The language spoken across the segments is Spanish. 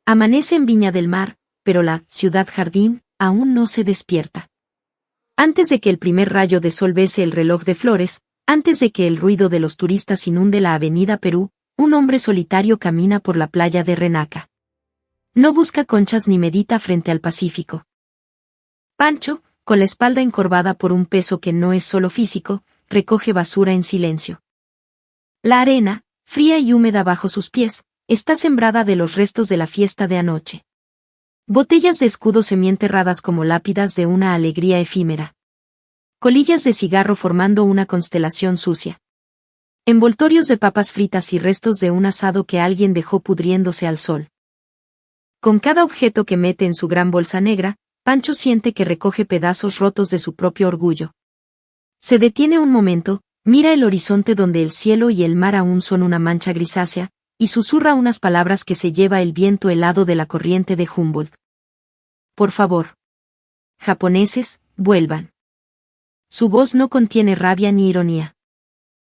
Amanece en Viña del Mar, pero la ciudad jardín aún no se despierta. Antes de que el primer rayo de sol bese el reloj de flores, antes de que el ruido de los turistas inunde la avenida Perú, un hombre solitario camina por la playa de Renaca. No busca conchas ni medita frente al Pacífico. Pancho, con la espalda encorvada por un peso que no es solo físico, recoge basura en silencio. La arena, fría y húmeda bajo sus pies, está sembrada de los restos de la fiesta de anoche. Botellas de escudo semienterradas como lápidas de una alegría efímera. Colillas de cigarro formando una constelación sucia. Envoltorios de papas fritas y restos de un asado que alguien dejó pudriéndose al sol. Con cada objeto que mete en su gran bolsa negra, Pancho siente que recoge pedazos rotos de su propio orgullo. Se detiene un momento, mira el horizonte donde el cielo y el mar aún son una mancha grisácea, y susurra unas palabras que se lleva el viento helado de la corriente de Humboldt. Por favor. Japoneses, vuelvan. Su voz no contiene rabia ni ironía.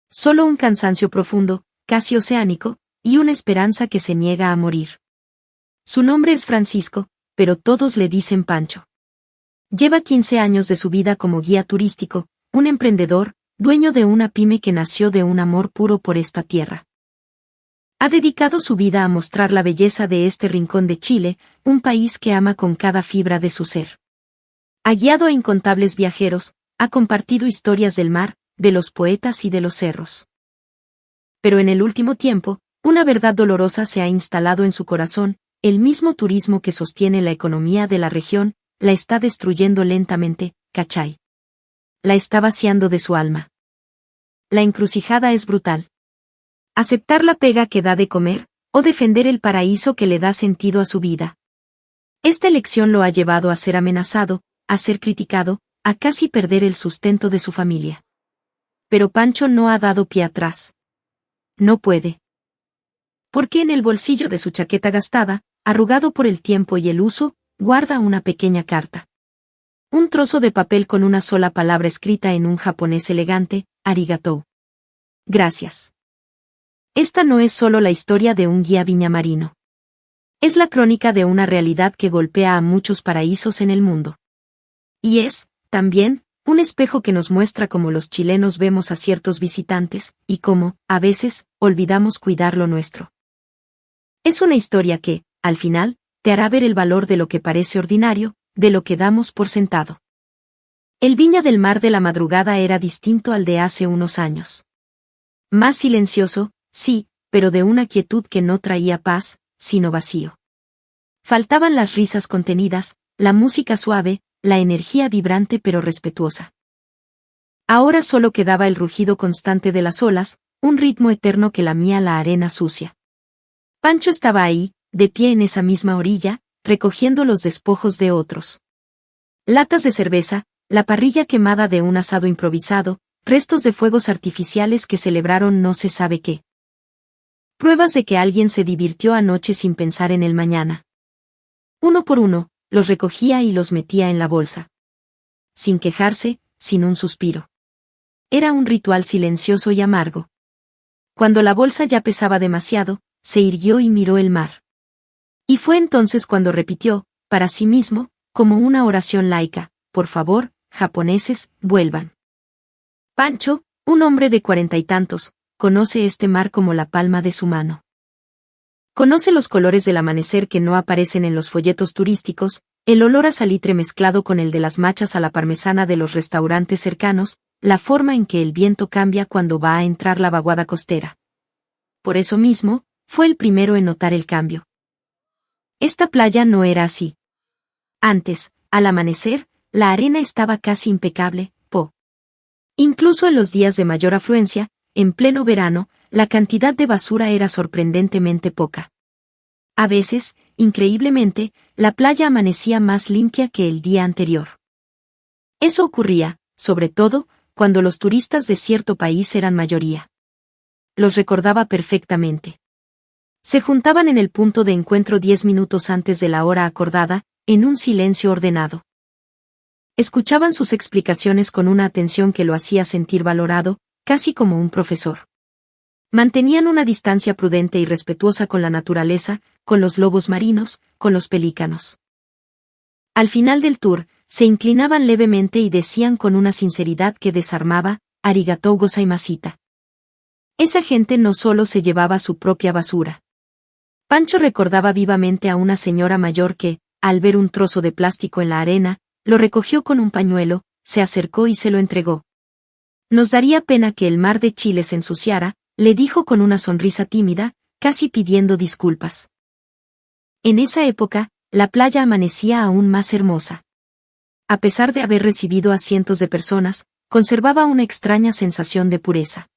Solo un cansancio profundo, casi oceánico, y una esperanza que se niega a morir. Su nombre es Francisco, pero todos le dicen Pancho. Lleva 15 años de su vida como guía turístico, un emprendedor, dueño de una pyme que nació de un amor puro por esta tierra. Ha dedicado su vida a mostrar la belleza de este rincón de Chile, un país que ama con cada fibra de su ser. Ha guiado a incontables viajeros, ha compartido historias del mar, de los poetas y de los cerros. Pero en el último tiempo, una verdad dolorosa se ha instalado en su corazón: el mismo turismo que sostiene la economía de la región, la está destruyendo lentamente, ¿cachai? La está vaciando de su alma. La encrucijada es brutal. Aceptar la pega que da de comer, o defender el paraíso que le da sentido a su vida. Esta elección lo ha llevado a ser amenazado, a ser criticado, a casi perder el sustento de su familia. Pero Pancho no ha dado pie atrás. No puede. Porque en el bolsillo de su chaqueta gastada, arrugado por el tiempo y el uso, guarda una pequeña carta. Un trozo de papel con una sola palabra escrita en un japonés elegante: arigatou. Gracias. Esta no es solo la historia de un guía viñamarino. Es la crónica de una realidad que golpea a muchos paraísos en el mundo. Y es, también, un espejo que nos muestra cómo los chilenos vemos a ciertos visitantes, y cómo, a veces, olvidamos cuidar lo nuestro. Es una historia que, al final, te hará ver el valor de lo que parece ordinario, de lo que damos por sentado. El Viña del Mar de la madrugada era distinto al de hace unos años. Más silencioso, sí, pero de una quietud que no traía paz, sino vacío. Faltaban las risas contenidas, la música suave, la energía vibrante pero respetuosa. Ahora solo quedaba el rugido constante de las olas, un ritmo eterno que lamía la arena sucia. Pancho estaba ahí, de pie en esa misma orilla, recogiendo los despojos de otros. Latas de cerveza, la parrilla quemada de un asado improvisado, restos de fuegos artificiales que celebraron no se sabe qué. Pruebas de que alguien se divirtió anoche sin pensar en el mañana. Uno por uno, los recogía y los metía en la bolsa. Sin quejarse, sin un suspiro. Era un ritual silencioso y amargo. Cuando la bolsa ya pesaba demasiado, se irguió y miró el mar. Y fue entonces cuando repitió, para sí mismo, como una oración laica: por favor, japoneses, vuelvan. Pancho, un hombre de 40 y tantos, conoce este mar como la palma de su mano. Conoce los colores del amanecer que no aparecen en los folletos turísticos, el olor a salitre mezclado con el de las machas a la parmesana de los restaurantes cercanos, la forma en que el viento cambia cuando va a entrar la vaguada costera. Por eso mismo, fue el primero en notar el cambio. Esta playa no era así. Antes, al amanecer, la arena estaba casi impecable, Incluso en los días de mayor afluencia, en pleno verano, la cantidad de basura era sorprendentemente poca. A veces, increíblemente, la playa amanecía más limpia que el día anterior. Eso ocurría, sobre todo, cuando los turistas de cierto país eran mayoría. Los recordaba perfectamente. Se juntaban en el punto de encuentro 10 minutos antes de la hora acordada, en un silencio ordenado. Escuchaban sus explicaciones con una atención que lo hacía sentir valorado, casi como un profesor. Mantenían una distancia prudente y respetuosa con la naturaleza, con los lobos marinos, con los pelícanos. Al final del tour, se inclinaban levemente y decían con una sinceridad que desarmaba: arigatou gozaimasita. Esa gente no solo se llevaba su propia basura. Pancho recordaba vivamente a una señora mayor que, al ver un trozo de plástico en la arena, lo recogió con un pañuelo, se acercó y se lo entregó. Nos daría pena que el mar de Chile se ensuciara, le dijo con una sonrisa tímida, casi pidiendo disculpas. En esa época, la playa amanecía aún más hermosa. A pesar de haber recibido a cientos de personas, conservaba una extraña sensación de pureza.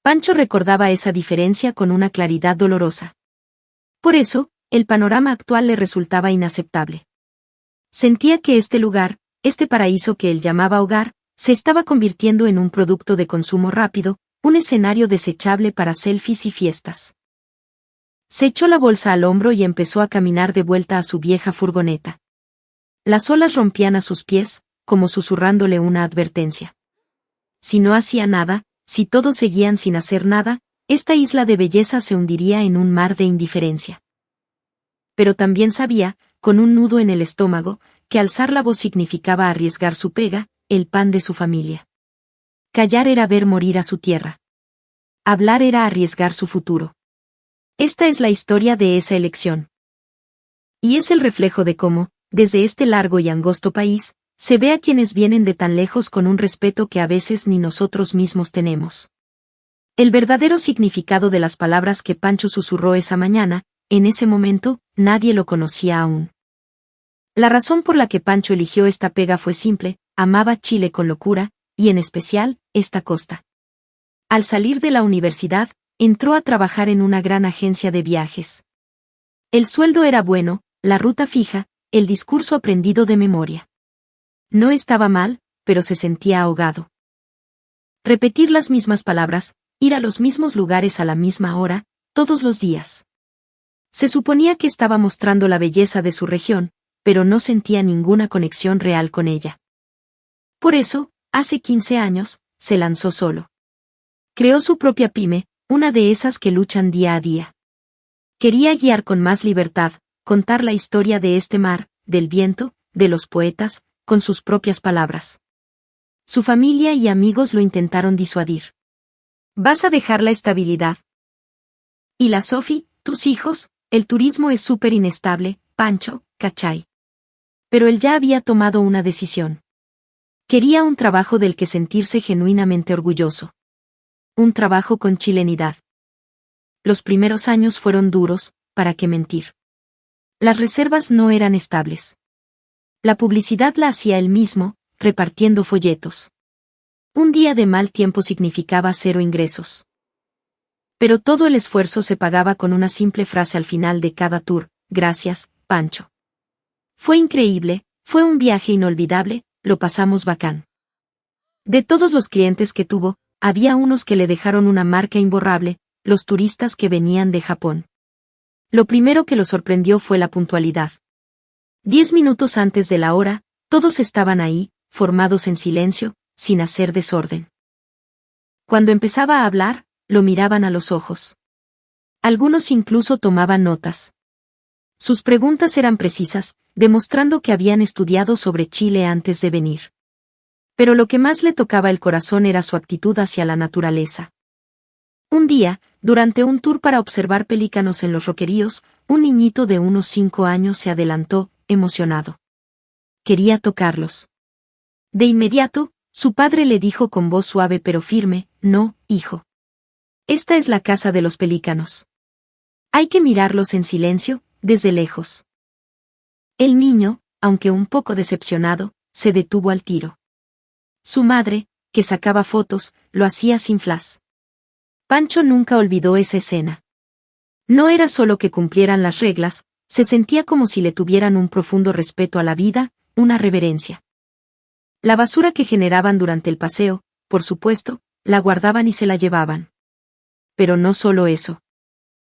Pancho recordaba esa diferencia con una claridad dolorosa. Por eso, el panorama actual le resultaba inaceptable. Sentía que este lugar, este paraíso que él llamaba hogar, se estaba convirtiendo en un producto de consumo rápido, un escenario desechable para selfies y fiestas. Se echó la bolsa al hombro y empezó a caminar de vuelta a su vieja furgoneta. Las olas rompían a sus pies, como susurrándole una advertencia. Si no hacía nada, si todos seguían sin hacer nada, esta isla de belleza se hundiría en un mar de indiferencia. Pero también sabía, con un nudo en el estómago, que alzar la voz significaba arriesgar su pega, el pan de su familia. Callar era ver morir a su tierra. Hablar era arriesgar su futuro. Esta es la historia de esa elección. Y es el reflejo de cómo, desde este largo y angosto país, se ve a quienes vienen de tan lejos con un respeto que a veces ni nosotros mismos tenemos. El verdadero significado de las palabras que Pancho susurró esa mañana, en ese momento, nadie lo conocía aún. La razón por la que Pancho eligió esta pega fue simple: amaba Chile con locura, y en especial, esta costa. Al salir de la universidad, entró a trabajar en una gran agencia de viajes. El sueldo era bueno, la ruta fija, el discurso aprendido de memoria. No estaba mal, pero se sentía ahogado. Repetir las mismas palabras, ir a los mismos lugares a la misma hora, todos los días. Se suponía que estaba mostrando la belleza de su región, pero no sentía ninguna conexión real con ella. Por eso, hace 15 años, se lanzó solo. Creó su propia pyme, una de esas que luchan día a día. Quería guiar con más libertad, contar la historia de este mar, del viento, de los poetas, con sus propias palabras. Su familia y amigos lo intentaron disuadir. ¿Vas a dejar la estabilidad? ¿Y la Sofi, tus hijos? El turismo es súper inestable, Pancho, ¿cachai? Pero él ya había tomado una decisión. Quería un trabajo del que sentirse genuinamente orgulloso. Un trabajo con chilenidad. Los primeros años fueron duros, ¿para qué mentir? Las reservas no eran estables. La publicidad la hacía él mismo, repartiendo folletos. Un día de mal tiempo significaba 0 ingresos. Pero todo el esfuerzo se pagaba con una simple frase al final de cada tour: gracias, Pancho. Fue increíble, fue un viaje inolvidable, lo pasamos bacán. De todos los clientes que tuvo, había unos que le dejaron una marca imborrable: los turistas que venían de Japón. Lo primero que lo sorprendió fue la puntualidad. 10 minutos antes de la hora, todos estaban ahí, formados en silencio, sin hacer desorden. Cuando empezaba a hablar, lo miraban a los ojos. Algunos incluso tomaban notas. Sus preguntas eran precisas, demostrando que habían estudiado sobre Chile antes de venir. Pero lo que más le tocaba el corazón era su actitud hacia la naturaleza. Un día, durante un tour para observar pelícanos en los roqueríos, un niñito de unos 5 años se adelantó, emocionado. Quería tocarlos. De inmediato, su padre le dijo con voz suave pero firme: no, hijo. Esta es la casa de los pelícanos. Hay que mirarlos en silencio, desde lejos. El niño, aunque un poco decepcionado, se detuvo al tiro. Su madre, que sacaba fotos, lo hacía sin flash. Pancho nunca olvidó esa escena. No era solo que cumplieran las reglas, se sentía como si le tuvieran un profundo respeto a la vida, una reverencia. La basura que generaban durante el paseo, por supuesto, la guardaban y se la llevaban. Pero no solo eso.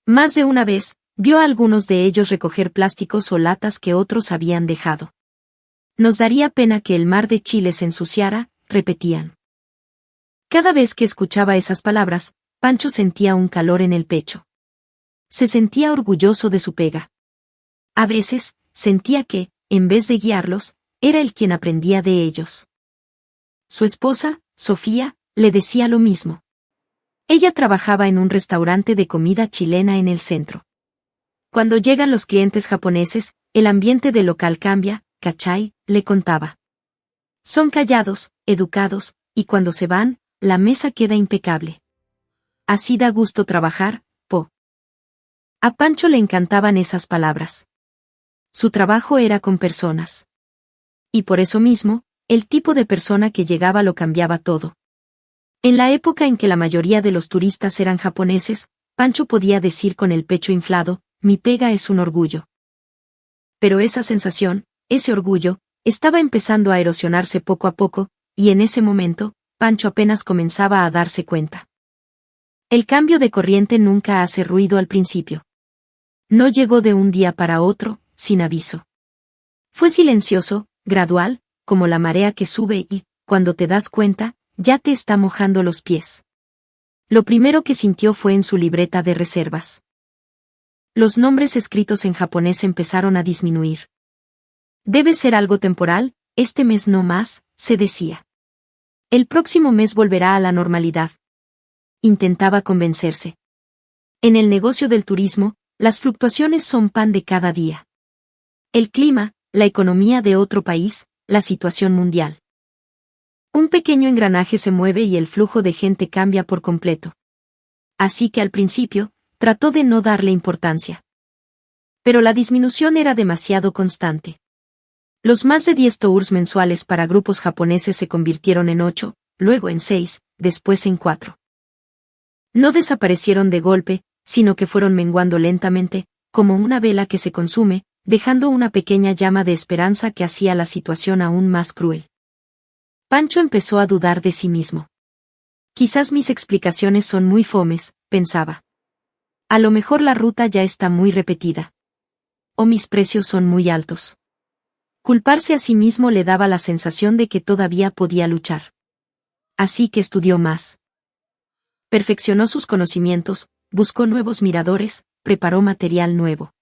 Más de una vez, vio a algunos de ellos recoger plásticos o latas que otros habían dejado. Nos daría pena que el mar de Chile se ensuciara, repetían. Cada vez que escuchaba esas palabras, Pancho sentía un calor en el pecho. Se sentía orgulloso de su pega. A veces, sentía que, en vez de guiarlos, era él quien aprendía de ellos. Su esposa, Sofía, le decía lo mismo. Ella trabajaba en un restaurante de comida chilena en el centro. Cuando llegan los clientes japoneses, el ambiente del local cambia, ¿cachai?, le contaba. Son callados, educados, y cuando se van, la mesa queda impecable. Así da gusto trabajar, po. A Pancho le encantaban esas palabras. Su trabajo era con personas. Y por eso mismo, el tipo de persona que llegaba lo cambiaba todo. En la época en que la mayoría de los turistas eran japoneses, Pancho podía decir con el pecho inflado, mi pega es un orgullo. Pero esa sensación, ese orgullo, estaba empezando a erosionarse poco a poco, y en ese momento, Pancho apenas comenzaba a darse cuenta. El cambio de corriente nunca hace ruido al principio. No llegó de un día para otro, sin aviso. Fue silencioso, gradual, como la marea que sube y, cuando te das cuenta, ya te está mojando los pies. Lo primero que sintió fue en su libreta de reservas. Los nombres escritos en japonés empezaron a disminuir. Debe ser algo temporal, este mes no más, se decía. El próximo mes volverá a la normalidad. Intentaba convencerse. En el negocio del turismo, las fluctuaciones son pan de cada día. El clima, la economía de otro país, la situación mundial. Un pequeño engranaje se mueve y el flujo de gente cambia por completo. Así que al principio, trató de no darle importancia. Pero la disminución era demasiado constante. Los más de 10 tours mensuales para grupos japoneses se convirtieron en 8, luego en 6, después en 4. No desaparecieron de golpe, sino que fueron menguando lentamente, como una vela que se consume, dejando una pequeña llama de esperanza que hacía la situación aún más cruel. Pancho empezó a dudar de sí mismo. Quizás mis explicaciones son muy fomes, pensaba. A lo mejor la ruta ya está muy repetida. O mis precios son muy altos. Culparse a sí mismo le daba la sensación de que todavía podía luchar. Así que estudió más. Perfeccionó sus conocimientos, buscó nuevos miradores, preparó material nuevo.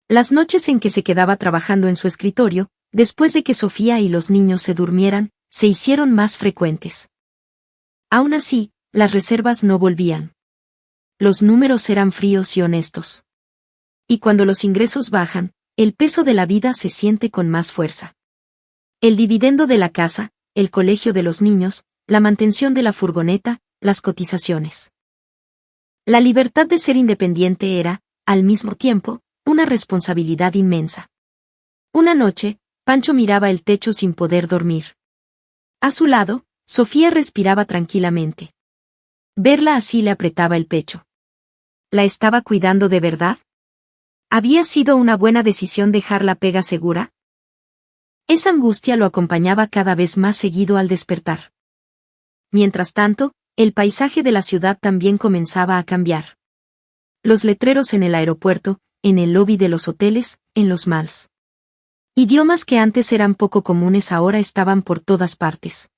Las noches en que se quedaba trabajando en su escritorio, después de que Sofía y los niños se durmieran, se hicieron más frecuentes. Aún así, las reservas no volvían. Los números eran fríos y honestos. Y cuando los ingresos bajan, el peso de la vida se siente con más fuerza. El dividendo de la casa, el colegio de los niños, la mantención de la furgoneta, las cotizaciones. La libertad de ser independiente era, al mismo tiempo, una responsabilidad inmensa. Una noche, Pancho miraba el techo sin poder dormir. A su lado, Sofía respiraba tranquilamente. Verla así le apretaba el pecho. ¿La estaba cuidando de verdad? ¿Había sido una buena decisión dejar la pega segura? Esa angustia lo acompañaba cada vez más seguido al despertar. Mientras tanto, el paisaje de la ciudad también comenzaba a cambiar. Los letreros en el aeropuerto, en el lobby de los hoteles, en los malls. Idiomas que antes eran poco comunes ahora estaban por todas partes.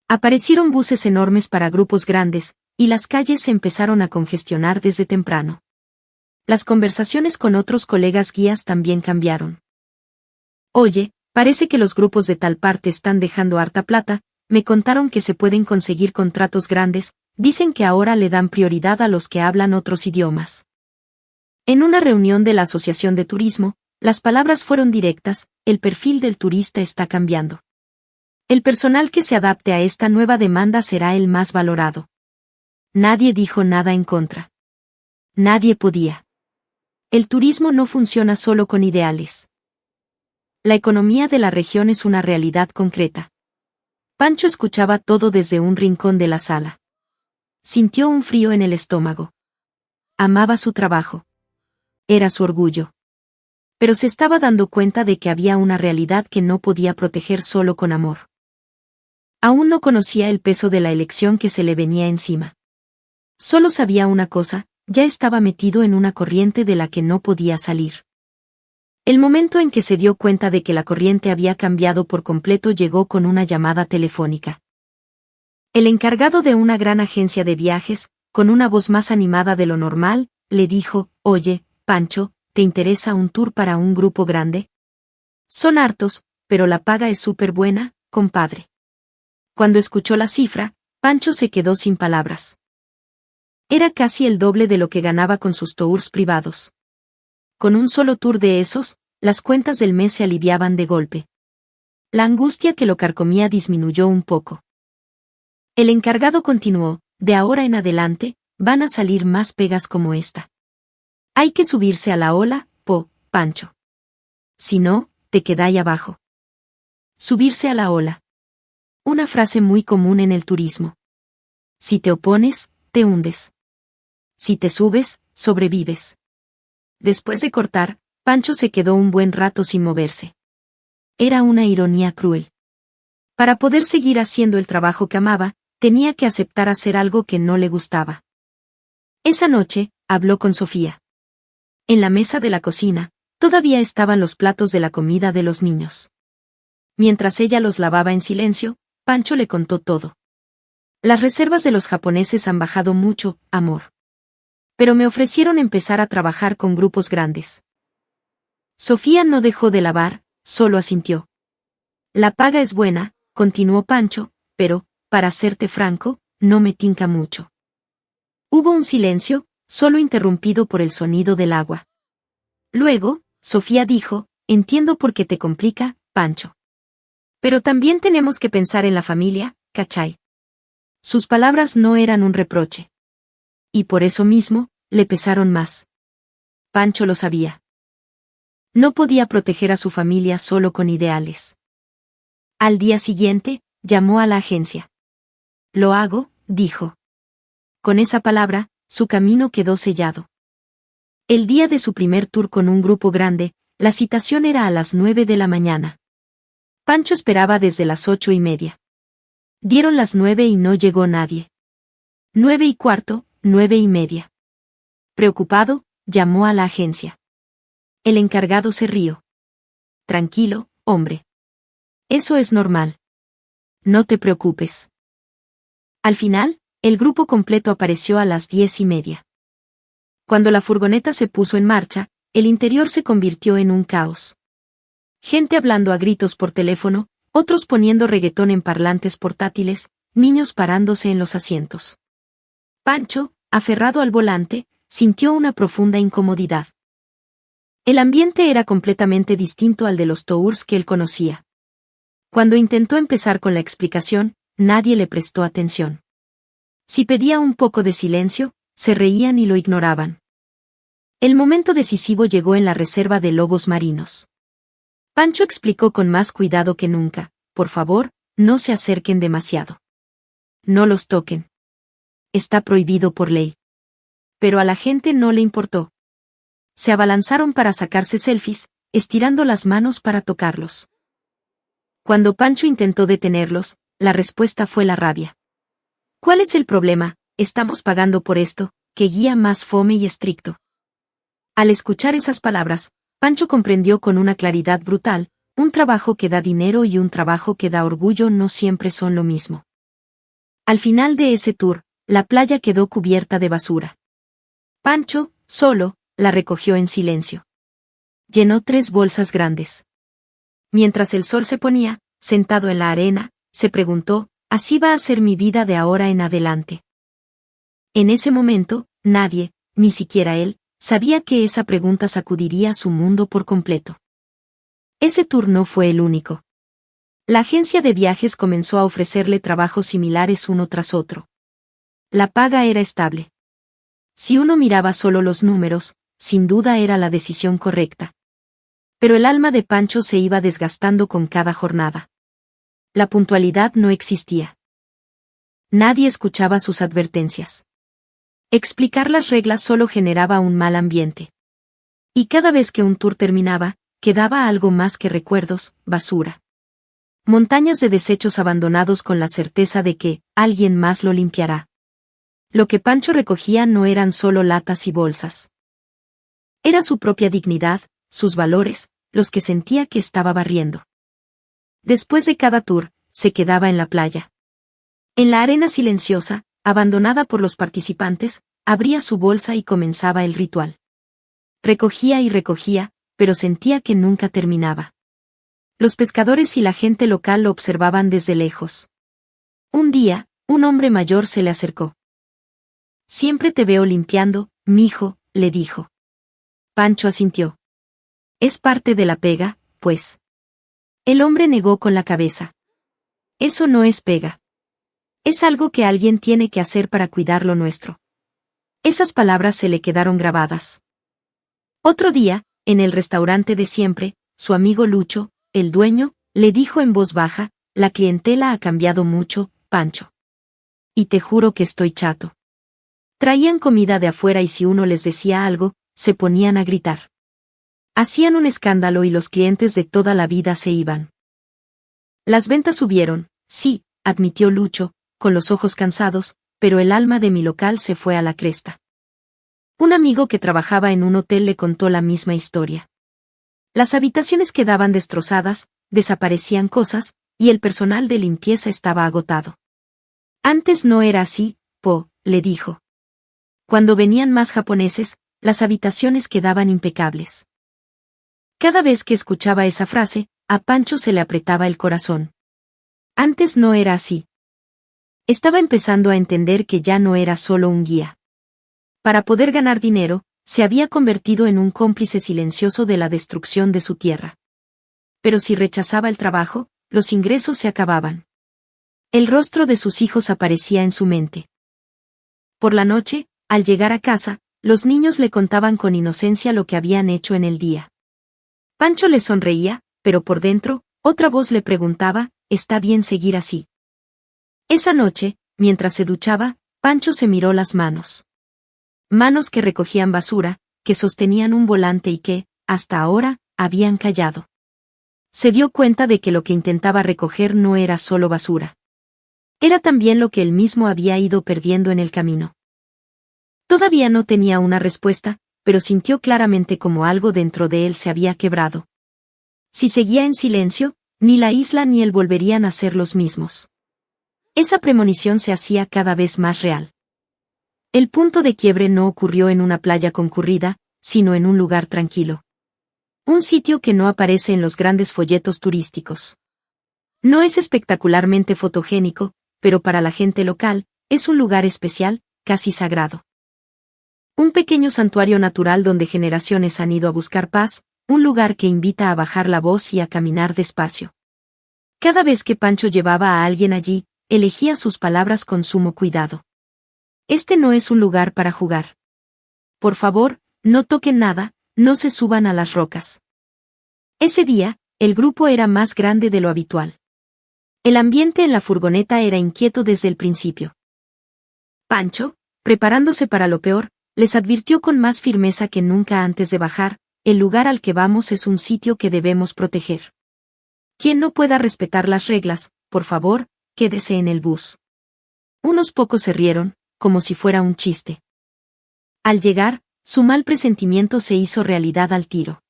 Aparecieron buses enormes para grupos grandes, y las calles se empezaron a congestionar desde temprano. Las conversaciones con otros colegas guías también cambiaron. Oye, parece que los grupos de tal parte están dejando harta plata, me contaron que se pueden conseguir contratos grandes, dicen que ahora le dan prioridad a los que hablan otros idiomas. En una reunión de la Asociación de Turismo, las palabras fueron directas, el perfil del turista está cambiando. El personal que se adapte a esta nueva demanda será el más valorado. Nadie dijo nada en contra. Nadie podía. El turismo no funciona solo con ideales. La economía de la región es una realidad concreta. Pancho escuchaba todo desde un rincón de la sala. Sintió un frío en el estómago. Amaba su trabajo. Era su orgullo. Pero se estaba dando cuenta de que había una realidad que no podía proteger solo con amor. Aún no conocía el peso de la elección que se le venía encima. Solo sabía una cosa, ya estaba metido en una corriente de la que no podía salir. El momento en que se dio cuenta de que la corriente había cambiado por completo llegó con una llamada telefónica. El encargado de una gran agencia de viajes, con una voz más animada de lo normal, le dijo: «Oye, Pancho, ¿te interesa un tour para un grupo grande? Son hartos, pero la paga es súper buena, compadre». Cuando escuchó la cifra, Pancho se quedó sin palabras. Era casi el doble de lo que ganaba con sus tours privados. Con un solo tour de esos, las cuentas del mes se aliviaban de golpe. La angustia que lo carcomía disminuyó un poco. El encargado continuó: «De ahora en adelante, van a salir más pegas como esta. Hay que subirse a la ola, Pancho. Si no, te quedáis abajo». Subirse a la ola. Una frase muy común en el turismo. Si te opones, te hundes. Si te subes, sobrevives. Después de cortar, Pancho se quedó un buen rato sin moverse. Era una ironía cruel. Para poder seguir haciendo el trabajo que amaba, tenía que aceptar hacer algo que no le gustaba. Esa noche, habló con Sofía. En la mesa de la cocina, todavía estaban los platos de la comida de los niños. Mientras ella los lavaba en silencio, Pancho le contó todo. «Las reservas de los japoneses han bajado mucho, amor. Pero me ofrecieron empezar a trabajar con grupos grandes». Sofía no dejó de lavar, solo asintió. «La paga es buena», continuó Pancho, «pero, para serte franco, no me tinca mucho». Hubo un silencio, solo interrumpido por el sonido del agua. Luego, Sofía dijo: «Entiendo por qué te complica, Pancho. Pero también tenemos que pensar en la familia, ¿cachai?». Sus palabras no eran un reproche. Y por eso mismo, le pesaron más. Pancho lo sabía. No podía proteger a su familia solo con ideales. Al día siguiente, llamó a la agencia. «Lo hago», dijo. Con esa palabra, su camino quedó sellado. El día de su primer tour con un grupo grande, la citación era a las 9 de la mañana. Pancho esperaba desde las 8:30. Dieron las 9 y no llegó nadie. 9:15, 9:30. Preocupado, llamó a la agencia. El encargado se rió. «Tranquilo, hombre. Eso es normal. No te preocupes». Al final, el grupo completo apareció a las 10:30. Cuando la furgoneta se puso en marcha, el interior se convirtió en un caos. Gente hablando a gritos por teléfono, otros poniendo reggaetón en parlantes portátiles, niños parándose en los asientos. Pancho, aferrado al volante, sintió una profunda incomodidad. El ambiente era completamente distinto al de los tours que él conocía. Cuando intentó empezar con la explicación, nadie le prestó atención. Si pedía un poco de silencio, se reían y lo ignoraban. El momento decisivo llegó en la reserva de lobos marinos. Pancho explicó con más cuidado que nunca: «Por favor, no se acerquen demasiado. No los toquen. Está prohibido por ley». Pero a la gente no le importó. Se abalanzaron para sacarse selfies, estirando las manos para tocarlos. Cuando Pancho intentó detenerlos, la respuesta fue la rabia. «¿Cuál es el problema? Estamos pagando por esto, qué guía más fome y estricto». Al escuchar esas palabras, Pancho comprendió con una claridad brutal: un trabajo que da dinero y un trabajo que da orgullo no siempre son lo mismo. Al final de ese tour, la playa quedó cubierta de basura. Pancho, solo, la recogió en silencio. Llenó 3 bolsas grandes. Mientras el sol se ponía, sentado en la arena, se preguntó: «¿Así va a ser mi vida de ahora en adelante?». En ese momento, nadie, ni siquiera él, sabía que esa pregunta sacudiría su mundo por completo. Ese tour no fue el único. La agencia de viajes comenzó a ofrecerle trabajos similares uno tras otro. La paga era estable. Si uno miraba solo los números, sin duda era la decisión correcta. Pero el alma de Pancho se iba desgastando con cada jornada. La puntualidad no existía. Nadie escuchaba sus advertencias. Explicar las reglas solo generaba un mal ambiente. Y cada vez que un tour terminaba, quedaba algo más que recuerdos: basura. Montañas de desechos abandonados con la certeza de que alguien más lo limpiará. Lo que Pancho recogía no eran solo latas y bolsas. Era su propia dignidad, sus valores, los que sentía que estaba barriendo. Después de cada tour, se quedaba en la playa. En la arena silenciosa, abandonada por los participantes, abría su bolsa y comenzaba el ritual. Recogía y recogía, pero sentía que nunca terminaba. Los pescadores y la gente local lo observaban desde lejos. Un día, un hombre mayor se le acercó. «Siempre te veo limpiando, mijo», le dijo. Pancho asintió. «Es parte de la pega, pues». El hombre negó con la cabeza. «Eso no es pega. Es algo que alguien tiene que hacer para cuidar lo nuestro». Esas palabras se le quedaron grabadas. Otro día, en el restaurante de siempre, su amigo Lucho, el dueño, le dijo en voz baja: «La clientela ha cambiado mucho, Pancho. Y te juro que estoy chato». Traían comida de afuera y si uno les decía algo, se ponían a gritar. Hacían un escándalo y los clientes de toda la vida se iban. Las ventas subieron, sí, admitió Lucho, con los ojos cansados, pero el alma de mi local se fue a la cresta. Un amigo que trabajaba en un hotel le contó la misma historia. Las habitaciones quedaban destrozadas, desaparecían cosas, y el personal de limpieza estaba agotado. «Antes no era así, Po», le dijo. «Cuando venían más japoneses, las habitaciones quedaban impecables». Cada vez que escuchaba esa frase, a Pancho se le apretaba el corazón. Antes no era así. Estaba empezando a entender que ya no era solo un guía. Para poder ganar dinero, se había convertido en un cómplice silencioso de la destrucción de su tierra. Pero si rechazaba el trabajo, los ingresos se acababan. El rostro de sus hijos aparecía en su mente. Por la noche, al llegar a casa, los niños le contaban con inocencia lo que habían hecho en el día. Pancho le sonreía, pero por dentro, otra voz le preguntaba: «¿Está bien seguir así?». Esa noche, mientras se duchaba, Pancho se miró las manos. Manos que recogían basura, que sostenían un volante y que, hasta ahora, habían callado. Se dio cuenta de que lo que intentaba recoger no era solo basura. Era también lo que él mismo había ido perdiendo en el camino. Todavía no tenía una respuesta, pero sintió claramente como algo dentro de él se había quebrado. Si seguía en silencio, ni la isla ni él volverían a ser los mismos. Esa premonición se hacía cada vez más real. El punto de quiebre no ocurrió en una playa concurrida, sino en un lugar tranquilo. Un sitio que no aparece en los grandes folletos turísticos. No es espectacularmente fotogénico, pero para la gente local, es un lugar especial, casi sagrado. Un pequeño santuario natural donde generaciones han ido a buscar paz, un lugar que invita a bajar la voz y a caminar despacio. Cada vez que Pancho llevaba a alguien allí, elegía sus palabras con sumo cuidado. Este no es un lugar para jugar. Por favor, no toquen nada, no se suban a las rocas. Ese día, el grupo era más grande de lo habitual. El ambiente en la furgoneta era inquieto desde el principio. Pancho, preparándose para lo peor, les advirtió con más firmeza que nunca antes de bajar: el lugar al que vamos es un sitio que debemos proteger. Quien no pueda respetar las reglas, por favor, quédese en el bus. Unos pocos se rieron, como si fuera un chiste. Al llegar, su mal presentimiento se hizo realidad al tiro.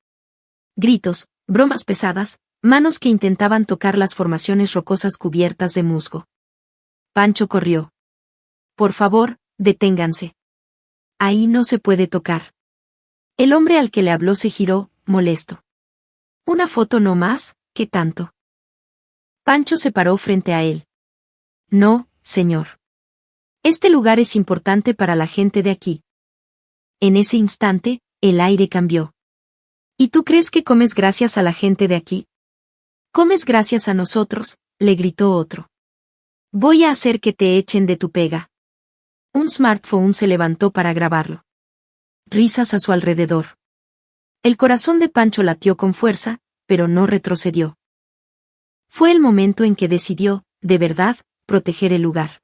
Gritos, bromas pesadas, manos que intentaban tocar las formaciones rocosas cubiertas de musgo. Pancho corrió. «Por favor, deténganse. Ahí no se puede tocar». El hombre al que le habló se giró, molesto. «¿Una foto no más? ¿Qué tanto?». Pancho se paró frente a él. «No, señor. Este lugar es importante para la gente de aquí». En ese instante, el aire cambió. «¿Y tú crees que comes gracias a la gente de aquí?». «Comes gracias a nosotros», le gritó otro. «Voy a hacer que te echen de tu pega». Un smartphone se levantó para grabarlo. Risas a su alrededor. El corazón de Pancho latió con fuerza, pero no retrocedió. Fue el momento en que decidió, de verdad, proteger el lugar.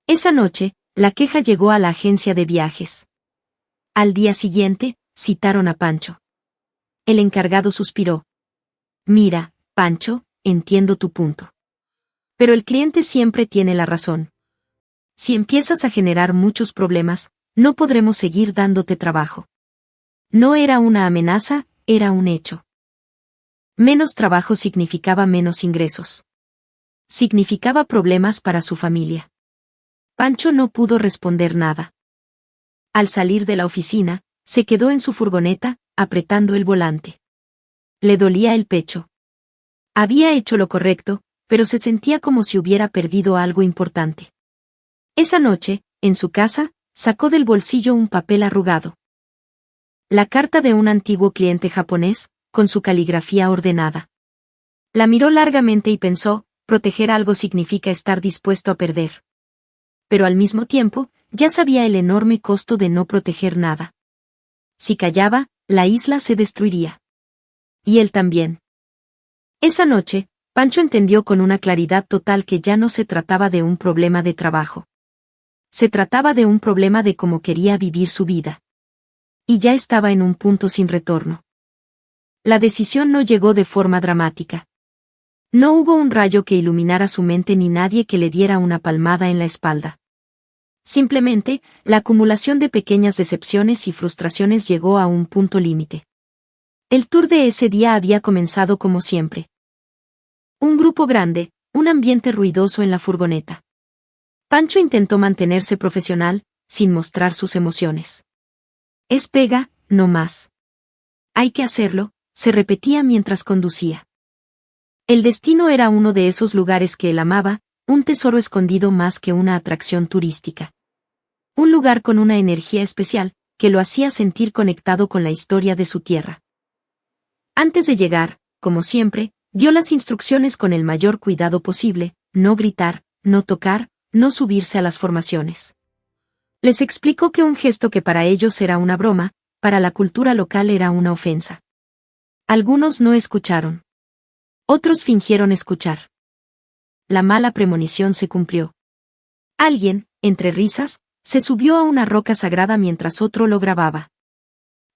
Esa noche, la queja llegó a la agencia de viajes. Al día siguiente, citaron a Pancho. El encargado suspiró. «Mira, Pancho, entiendo tu punto. Pero el cliente siempre tiene la razón. Si empiezas a generar muchos problemas, no podremos seguir dándote trabajo». No era una amenaza, era un hecho. Menos trabajo significaba menos ingresos. Significaba problemas para su familia. Pancho no pudo responder nada. Al salir de la oficina, se quedó en su furgoneta, apretando el volante. Le dolía el pecho. Había hecho lo correcto, pero se sentía como si hubiera perdido algo importante. Esa noche, en su casa, sacó del bolsillo un papel arrugado. La carta de un antiguo cliente japonés, con su caligrafía ordenada. La miró largamente y pensó, proteger algo significa estar dispuesto a perder. Pero al mismo tiempo, ya sabía el enorme costo de no proteger nada. Si callaba, la isla se destruiría. Y él también. Esa noche, Pancho entendió con una claridad total que ya no se trataba de un problema de trabajo. Se trataba de un problema de cómo quería vivir su vida. Y ya estaba en un punto sin retorno. La decisión no llegó de forma dramática. No hubo un rayo que iluminara su mente ni nadie que le diera una palmada en la espalda. Simplemente, la acumulación de pequeñas decepciones y frustraciones llegó a un punto límite. El tour de ese día había comenzado como siempre. Un grupo grande, un ambiente ruidoso en la furgoneta. Pancho intentó mantenerse profesional, sin mostrar sus emociones. Es pega, no más. Hay que hacerlo, se repetía mientras conducía. El destino era uno de esos lugares que él amaba, un tesoro escondido más que una atracción turística. Un lugar con una energía especial, que lo hacía sentir conectado con la historia de su tierra. Antes de llegar, como siempre, dio las instrucciones con el mayor cuidado posible, no gritar, no tocar, no subirse a las formaciones. Les explicó que un gesto que para ellos era una broma, para la cultura local era una ofensa. Algunos no escucharon. Otros fingieron escuchar. La mala premonición se cumplió. Alguien, entre risas, se subió a una roca sagrada mientras otro lo grababa.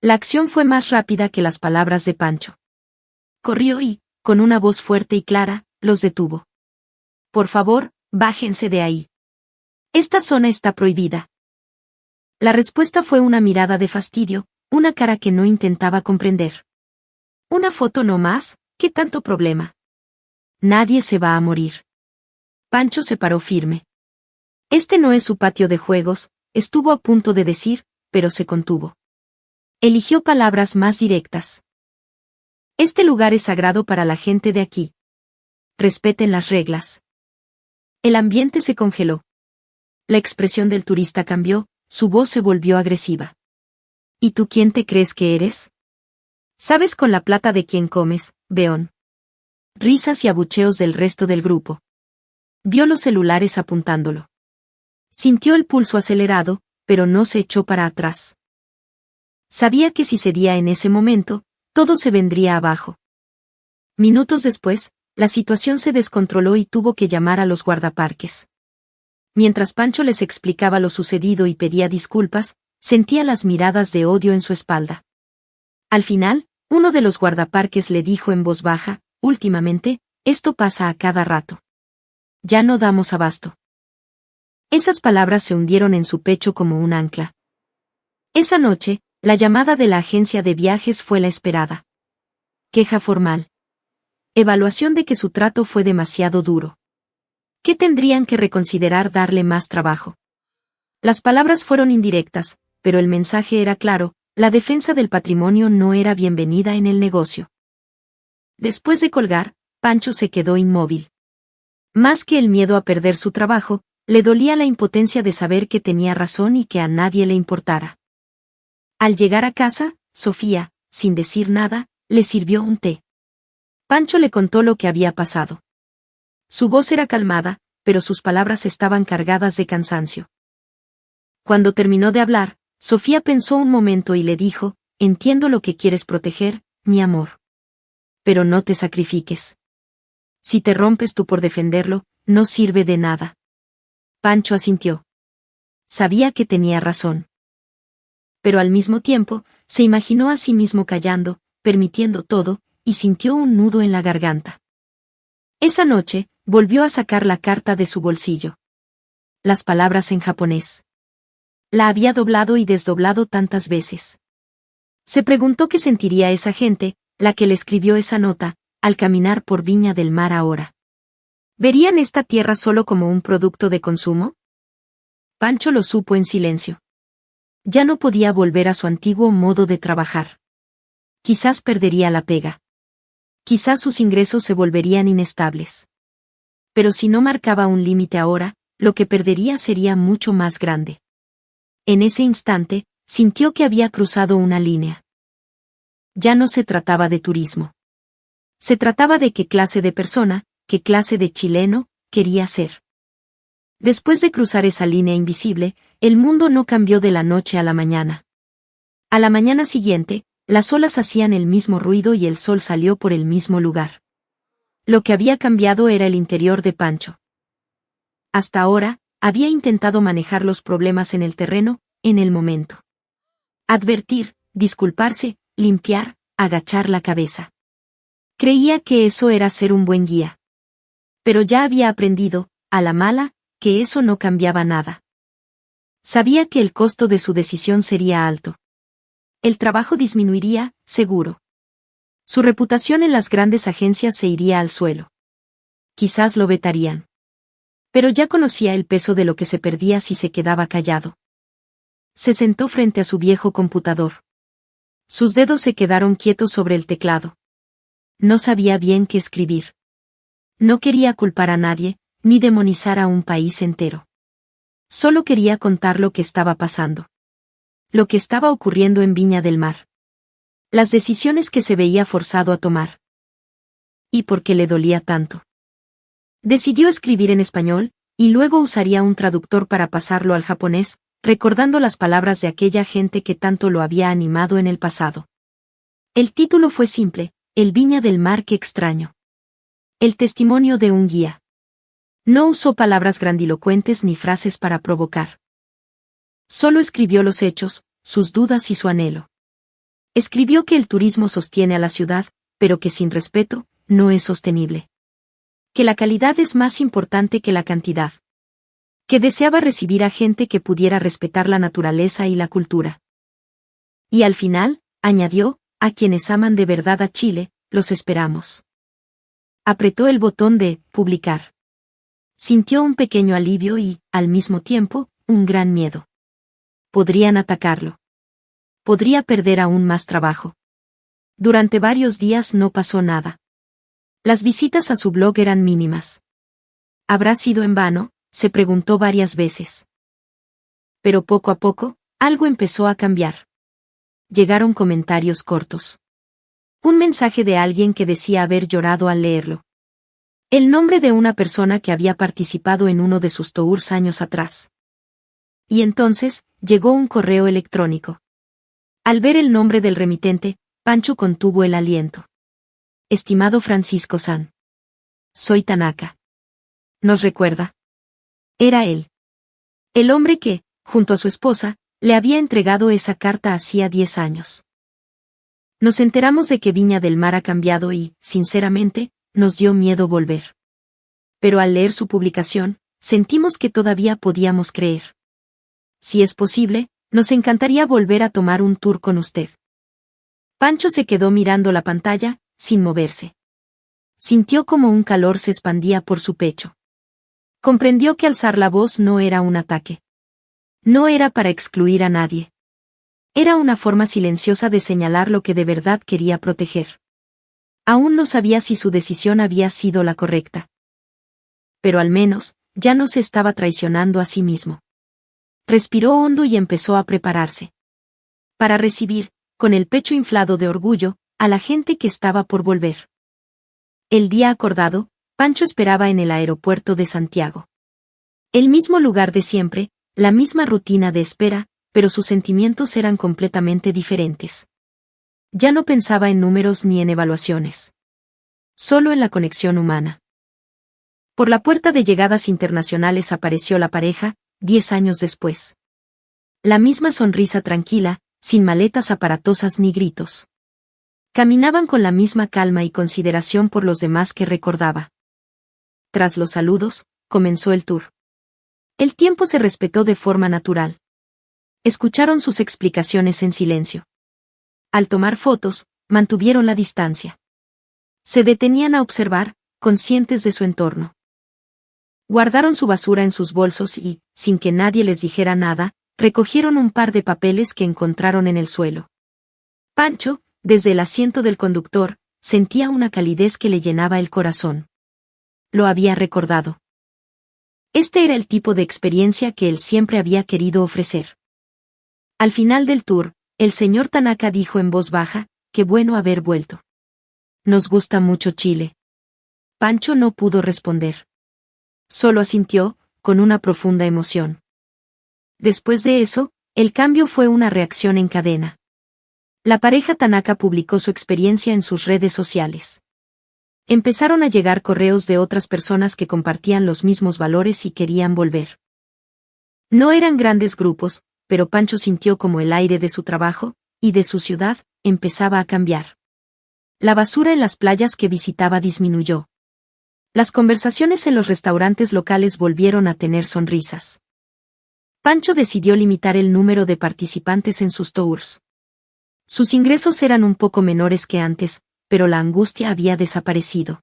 La acción fue más rápida que las palabras de Pancho. Corrió y, con una voz fuerte y clara, los detuvo. Por favor, bájense de ahí. Esta zona está prohibida. La respuesta fue una mirada de fastidio, una cara que no intentaba comprender. Una foto no más, ¿qué tanto problema? Nadie se va a morir. Pancho se paró firme. Este no es su patio de juegos, estuvo a punto de decir, pero se contuvo. Eligió palabras más directas. Este lugar es sagrado para la gente de aquí. Respeten las reglas. El ambiente se congeló. La expresión del turista cambió, su voz se volvió agresiva. ¿Y tú quién te crees que eres? ¿Sabes con la plata de quién comes, Beón? Risas y abucheos del resto del grupo. Vio los celulares apuntándolo. Sintió el pulso acelerado, pero no se echó para atrás. Sabía que si cedía en ese momento, todo se vendría abajo. Minutos después, la situación se descontroló y tuvo que llamar a los guardaparques. Mientras Pancho les explicaba lo sucedido y pedía disculpas, sentía las miradas de odio en su espalda. Al final, uno de los guardaparques le dijo en voz baja, últimamente, esto pasa a cada rato. Ya no damos abasto. Esas palabras se hundieron en su pecho como un ancla. Esa noche, la llamada de la agencia de viajes fue la esperada. Queja formal. Evaluación de que su trato fue demasiado duro. ¿Qué tendrían que reconsiderar darle más trabajo? Las palabras fueron indirectas, pero el mensaje era claro, la defensa del patrimonio no era bienvenida en el negocio. Después de colgar, Pancho se quedó inmóvil. Más que el miedo a perder su trabajo, le dolía la impotencia de saber que tenía razón y que a nadie le importara. Al llegar a casa, Sofía, sin decir nada, le sirvió un té. Pancho le contó lo que había pasado. Su voz era calmada, pero sus palabras estaban cargadas de cansancio. Cuando terminó de hablar, Sofía pensó un momento y le dijo, entiendo lo que quieres proteger, mi amor. Pero no te sacrifiques. Si te rompes tú por defenderlo, no sirve de nada. Pancho asintió. Sabía que tenía razón. Pero al mismo tiempo, se imaginó a sí mismo callando, permitiendo todo, y sintió un nudo en la garganta. Esa noche, volvió a sacar la carta de su bolsillo. Las palabras en japonés. La había doblado y desdoblado tantas veces. Se preguntó qué sentiría esa gente, la que le escribió esa nota, al caminar por Viña del Mar ahora. ¿Verían esta tierra solo como un producto de consumo? Pancho lo supo en silencio. Ya no podía volver a su antiguo modo de trabajar. Quizás perdería la pega. Quizás sus ingresos se volverían inestables. Pero si no marcaba un límite ahora, lo que perdería sería mucho más grande. En ese instante, sintió que había cruzado una línea. Ya no se trataba de turismo. Se trataba de qué clase de persona, qué clase de chileno, quería ser. Después de cruzar esa línea invisible, el mundo no cambió de la noche a la mañana. A la mañana siguiente, las olas hacían el mismo ruido y el sol salió por el mismo lugar. Lo que había cambiado era el interior de Pancho. Hasta ahora, había intentado manejar los problemas en el terreno, en el momento. Advertir, disculparse, limpiar, agachar la cabeza. Creía que eso era ser un buen guía. Pero ya había aprendido, a la mala, que eso no cambiaba nada. Sabía que el costo de su decisión sería alto. El trabajo disminuiría, seguro. Su reputación en las grandes agencias se iría al suelo. Quizás lo vetarían. Pero ya conocía el peso de lo que se perdía si se quedaba callado. Se sentó frente a su viejo computador. Sus dedos se quedaron quietos sobre el teclado. No sabía bien qué escribir. No quería culpar a nadie, ni demonizar a un país entero. Solo quería contar lo que estaba pasando. Lo que estaba ocurriendo en Viña del Mar. Las decisiones que se veía forzado a tomar. ¿Y por qué le dolía tanto? Decidió escribir en español, y luego usaría un traductor para pasarlo al japonés, recordando las palabras de aquella gente que tanto lo había animado en el pasado. El título fue simple, El Viña del Mar que extraño. El testimonio de un guía. No usó palabras grandilocuentes ni frases para provocar. Solo escribió los hechos, sus dudas y su anhelo. Escribió que el turismo sostiene a la ciudad, pero que sin respeto, no es sostenible. Que la calidad es más importante que la cantidad. Que deseaba recibir a gente que pudiera respetar la naturaleza y la cultura. Y al final, añadió, a quienes aman de verdad a Chile, los esperamos. Apretó el botón de publicar. Sintió un pequeño alivio y, al mismo tiempo, un gran miedo. Podrían atacarlo. Podría perder aún más trabajo. Durante varios días no pasó nada. Las visitas a su blog eran mínimas. ¿Habrá sido en vano?, se preguntó varias veces. Pero poco a poco, algo empezó a cambiar. Llegaron comentarios cortos. Un mensaje de alguien que decía haber llorado al leerlo. El nombre de una persona que había participado en uno de sus tours años atrás. Y entonces, llegó un correo electrónico. Al ver el nombre del remitente, Pancho contuvo el aliento. Estimado Francisco San. Soy Tanaka. ¿Nos recuerda? Era él. El hombre que, junto a su esposa, le había entregado esa carta hacía 10 años. Nos enteramos de que Viña del Mar ha cambiado y, sinceramente, nos dio miedo volver. Pero al leer su publicación, sentimos que todavía podíamos creer. Si es posible, nos encantaría volver a tomar un tour con usted. Pancho se quedó mirando la pantalla, sin moverse. Sintió como un calor se expandía por su pecho. Comprendió que alzar la voz no era un ataque. No era para excluir a nadie. Era una forma silenciosa de señalar lo que de verdad quería proteger. Aún no sabía si su decisión había sido la correcta. Pero al menos, ya no se estaba traicionando a sí mismo. Respiró hondo y empezó a prepararse. Para recibir, con el pecho inflado de orgullo, a la gente que estaba por volver. El día acordado, Pancho esperaba en el aeropuerto de Santiago. El mismo lugar de siempre, la misma rutina de espera, pero sus sentimientos eran completamente diferentes. Ya no pensaba en números ni en evaluaciones. Solo en la conexión humana. Por la puerta de llegadas internacionales apareció la pareja, 10 años después. La misma sonrisa tranquila, sin maletas aparatosas ni gritos. Caminaban con la misma calma y consideración por los demás que recordaba. Tras los saludos, comenzó el tour. El tiempo se respetó de forma natural. Escucharon sus explicaciones en silencio. Al tomar fotos, mantuvieron la distancia. Se detenían a observar, conscientes de su entorno. Guardaron su basura en sus bolsos y, sin que nadie les dijera nada, recogieron un par de papeles que encontraron en el suelo. Pancho, desde el asiento del conductor, sentía una calidez que le llenaba el corazón. Lo había recordado. Este era el tipo de experiencia que él siempre había querido ofrecer. Al final del tour, el señor Tanaka dijo en voz baja, «Qué bueno haber vuelto. Nos gusta mucho Chile». Pancho no pudo responder. Solo asintió, con una profunda emoción. Después de eso, el cambio fue una reacción en cadena. La pareja Tanaka publicó su experiencia en sus redes sociales. Empezaron a llegar correos de otras personas que compartían los mismos valores y querían volver. No eran grandes grupos, pero Pancho sintió como el aire de su trabajo, y de su ciudad, empezaba a cambiar. La basura en las playas que visitaba disminuyó. Las conversaciones en los restaurantes locales volvieron a tener sonrisas. Pancho decidió limitar el número de participantes en sus tours. Sus ingresos eran un poco menores que antes, pero la angustia había desaparecido.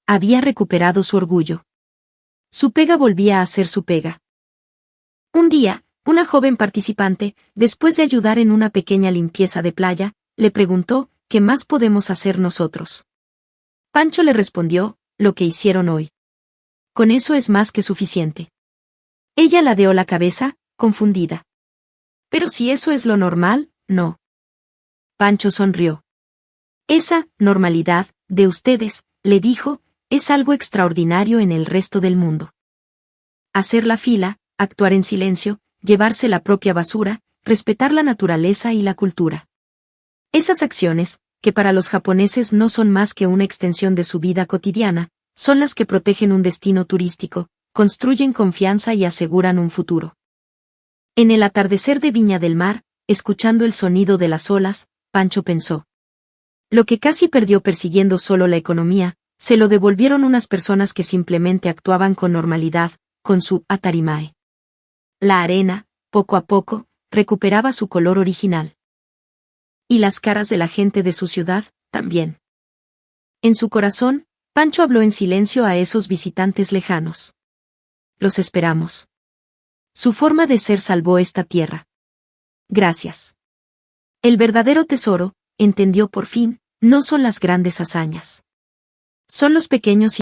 Había recuperado su orgullo. Su pega volvía a ser su pega. Un día, una joven participante, después de ayudar en una pequeña limpieza de playa, le preguntó, «¿Qué más podemos hacer nosotros?». Pancho le respondió, «Lo que hicieron hoy. Con eso es más que suficiente». Ella ladeó la cabeza, confundida. «Pero si eso es lo normal, no». Pancho sonrió. «Esa normalidad, de ustedes», le dijo, «es algo extraordinario en el resto del mundo. Hacer la fila, actuar en silencio, llevarse la propia basura, respetar la naturaleza y la cultura. Esas acciones, que para los japoneses no son más que una extensión de su vida cotidiana, son las que protegen un destino turístico, construyen confianza y aseguran un futuro». En el atardecer de Viña del Mar, escuchando el sonido de las olas, Pancho pensó. Lo que casi perdió persiguiendo solo la economía, se lo devolvieron unas personas que simplemente actuaban con normalidad, con su atarimae. La arena, poco a poco, recuperaba su color original. Y las caras de la gente de su ciudad, también. En su corazón, Pancho habló en silencio a esos visitantes lejanos. Los esperamos. Su forma de ser salvó esta tierra. Gracias. El verdadero tesoro, entendió por fin, no son las grandes hazañas. Son los pequeños